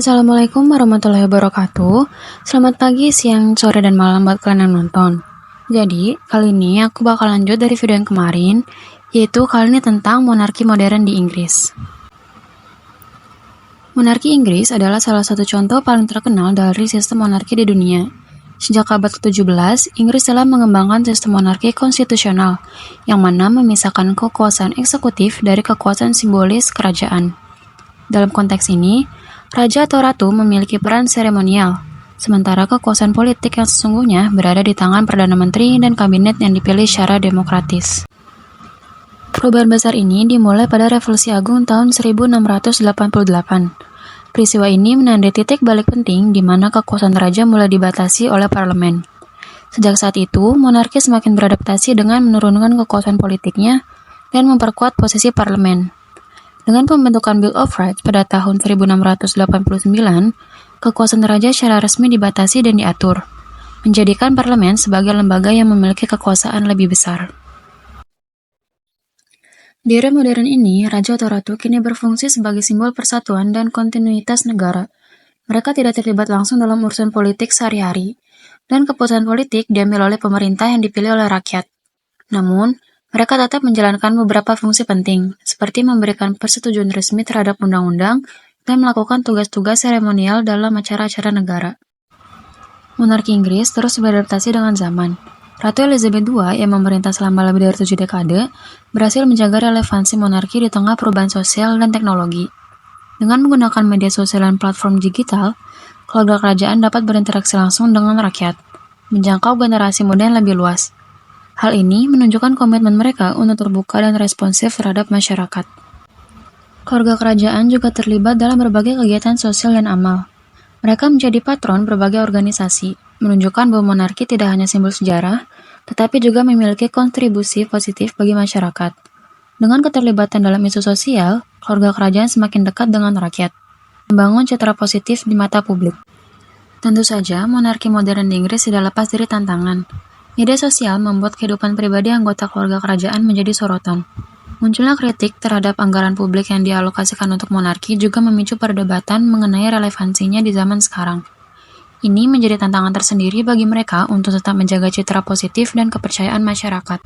Assalamualaikum warahmatullahi wabarakatuh. Selamat pagi, siang, sore, dan malam buat kalian yang nonton. Jadi, kali ini aku bakal lanjut dari video yang kemarin, yaitu kali ini tentang monarki modern di Inggris. Monarki Inggris adalah salah satu contoh paling terkenal dari sistem monarki di dunia. Sejak abad ke-17, Inggris telah mengembangkan sistem monarki konstitusional, yang mana memisahkan kekuasaan eksekutif dari kekuasaan simbolis kerajaan. Dalam konteks ini, raja atau ratu memiliki peran seremonial, sementara kekuasaan politik yang sesungguhnya berada di tangan Perdana Menteri dan kabinet yang dipilih secara demokratis. Perubahan besar ini dimulai pada Revolusi Agung tahun 1688. Peristiwa ini menandai titik balik penting di mana kekuasaan raja mulai dibatasi oleh parlemen. Sejak saat itu, monarki semakin beradaptasi dengan menurunkan kekuasaan politiknya dan memperkuat posisi parlemen. Dengan pembentukan Bill of Rights pada tahun 1689, kekuasaan raja secara resmi dibatasi dan diatur, menjadikan parlemen sebagai lembaga yang memiliki kekuasaan lebih besar. Di era modern ini, raja atau ratu kini berfungsi sebagai simbol persatuan dan kontinuitas negara. Mereka tidak terlibat langsung dalam urusan politik sehari-hari, dan keputusan politik diambil oleh pemerintah yang dipilih oleh rakyat. Namun, mereka tetap menjalankan beberapa fungsi penting, seperti memberikan persetujuan resmi terhadap undang-undang dan melakukan tugas-tugas seremonial dalam acara-acara negara. Monarki Inggris terus beradaptasi dengan zaman. Ratu Elizabeth II yang memerintah selama lebih dari 7 dekade berhasil menjaga relevansi monarki di tengah perubahan sosial dan teknologi. Dengan menggunakan media sosial dan platform digital, keluarga kerajaan dapat berinteraksi langsung dengan rakyat, menjangkau generasi muda yang lebih luas. Hal ini menunjukkan komitmen mereka untuk terbuka dan responsif terhadap masyarakat. Keluarga kerajaan juga terlibat dalam berbagai kegiatan sosial dan amal. Mereka menjadi patron berbagai organisasi, menunjukkan bahwa monarki tidak hanya simbol sejarah, tetapi juga memiliki kontribusi positif bagi masyarakat. Dengan keterlibatan dalam isu sosial, keluarga kerajaan semakin dekat dengan rakyat, membangun citra positif di mata publik. Tentu saja, monarki modern di Inggris tidak lepas dari tantangan. Media sosial membuat kehidupan pribadi anggota keluarga kerajaan menjadi sorotan. Munculnya kritik terhadap anggaran publik yang dialokasikan untuk monarki juga memicu perdebatan mengenai relevansinya di zaman sekarang. Ini menjadi tantangan tersendiri bagi mereka untuk tetap menjaga citra positif dan kepercayaan masyarakat.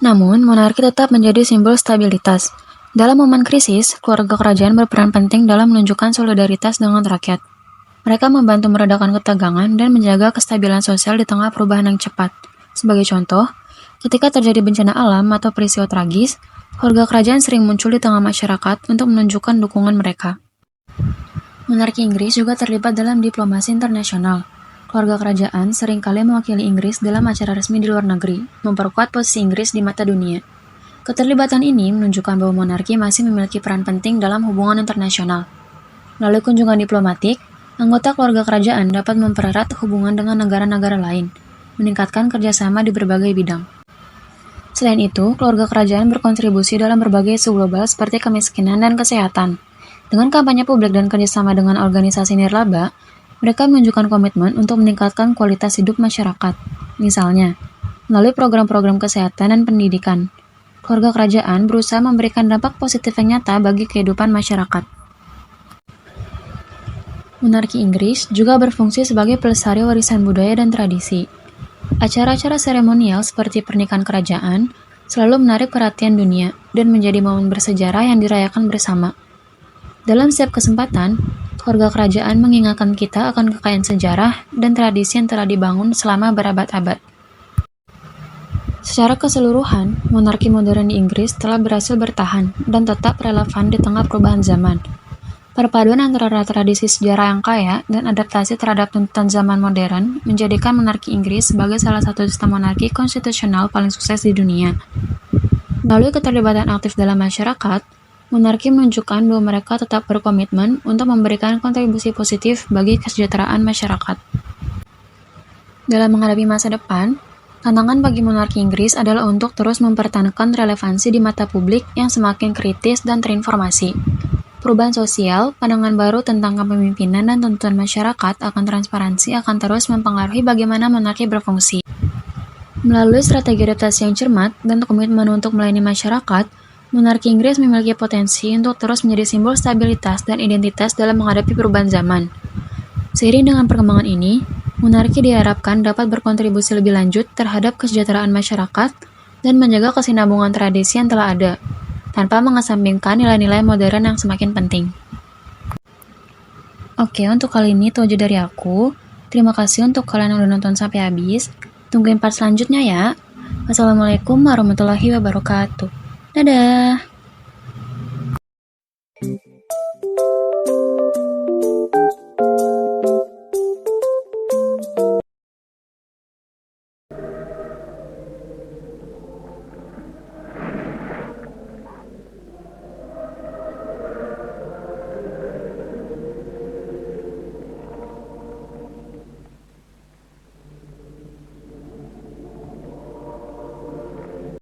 Namun, monarki tetap menjadi simbol stabilitas. Dalam momen krisis, keluarga kerajaan berperan penting dalam menunjukkan solidaritas dengan rakyat. Mereka membantu meredakan ketegangan dan menjaga kestabilan sosial di tengah perubahan yang cepat. Sebagai contoh, ketika terjadi bencana alam atau peristiwa tragis, keluarga kerajaan sering muncul di tengah masyarakat untuk menunjukkan dukungan mereka. Monarki Inggris juga terlibat dalam diplomasi internasional. Keluarga kerajaan seringkali mewakili Inggris dalam acara resmi di luar negeri, memperkuat posisi Inggris di mata dunia. Keterlibatan ini menunjukkan bahwa monarki masih memiliki peran penting dalam hubungan internasional. Melalui kunjungan diplomatik, anggota keluarga kerajaan dapat mempererat hubungan dengan negara-negara lain, meningkatkan kerjasama di berbagai bidang. Selain itu, keluarga kerajaan berkontribusi dalam berbagai isu global seperti kemiskinan dan kesehatan. Dengan kampanye publik dan kerjasama dengan organisasi nirlaba, mereka menunjukkan komitmen untuk meningkatkan kualitas hidup masyarakat. Misalnya, melalui program-program kesehatan dan pendidikan, keluarga kerajaan berusaha memberikan dampak positif yang nyata bagi kehidupan masyarakat. Monarki Inggris juga berfungsi sebagai pelestari warisan budaya dan tradisi. Acara-acara seremonial seperti pernikahan kerajaan selalu menarik perhatian dunia dan menjadi momen bersejarah yang dirayakan bersama. Dalam setiap kesempatan, keluarga kerajaan mengingatkan kita akan kekayaan sejarah dan tradisi yang telah dibangun selama berabad-abad. Secara keseluruhan, monarki modern di Inggris telah berhasil bertahan dan tetap relevan di tengah perubahan zaman. Perpaduan antara tradisi sejarah yang kaya dan adaptasi terhadap tuntutan zaman modern menjadikan monarki Inggris sebagai salah satu sistem monarki konstitusional paling sukses di dunia. Melalui keterlibatan aktif dalam masyarakat, monarki menunjukkan bahwa mereka tetap berkomitmen untuk memberikan kontribusi positif bagi kesejahteraan masyarakat. Dalam menghadapi masa depan, tantangan bagi monarki Inggris adalah untuk terus mempertahankan relevansi di mata publik yang semakin kritis dan terinformasi. Perubahan sosial, pandangan baru tentang kepemimpinan dan tuntutan masyarakat akan transparansi akan terus mempengaruhi bagaimana monarki berfungsi. Melalui strategi adaptasi yang cermat dan komitmen untuk melayani masyarakat, Monarki Inggris memiliki potensi untuk terus menjadi simbol stabilitas dan identitas dalam menghadapi perubahan zaman. Seiring dengan perkembangan ini, monarki diharapkan dapat berkontribusi lebih lanjut terhadap kesejahteraan masyarakat dan menjaga kesinambungan tradisi yang telah ada, tanpa mengesampingkan nilai-nilai modern yang semakin penting. Oke, untuk kali ini itu aja dari aku. Terima kasih untuk kalian yang udah nonton sampai habis. Tungguin part selanjutnya ya. Wassalamualaikum warahmatullahi wabarakatuh. Dadah!